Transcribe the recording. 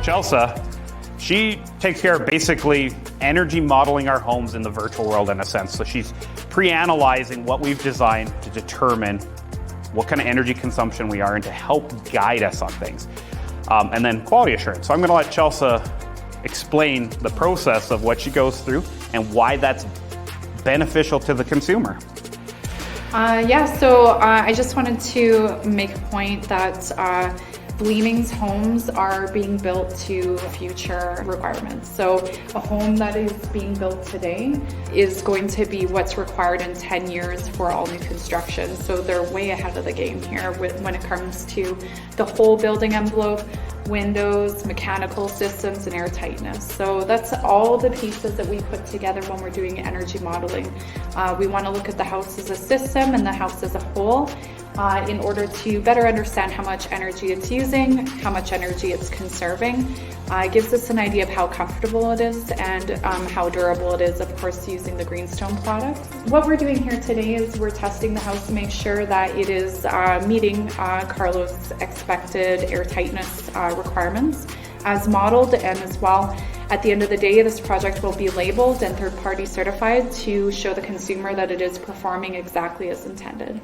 Chelsea, she takes care of basically energy modeling our homes in the virtual world in a sense. So she's pre-analyzing what we've designed to determine what kind of energy consumption we are and to help guide us on things. And then quality assurance. So I'm gonna let Chelsea explain the process of what she goes through and why that's beneficial to the consumer. So I just wanted to make a point that Vleeming's homes are being built to future requirements. So a home that is being built today is going to be what's required in 10 years for all new construction. So they're way ahead of the game here when it comes to the whole building envelope, windows, mechanical systems, and air tightness. So that's all the pieces that we put together when we're doing energy modeling. We want to look at the house as a system and the house as a whole in order to better understand how much energy it's using, how much energy it's conserving. It gives us an idea of how comfortable it is and how durable it is, of course, using the Greenstone products. What we're doing here today is we're testing the house to make sure that it is meeting Carlos' expected air tightness requirements as modeled, and as well, at the end of the day, this project will be labeled and third-party certified to show the consumer that it is performing exactly as intended.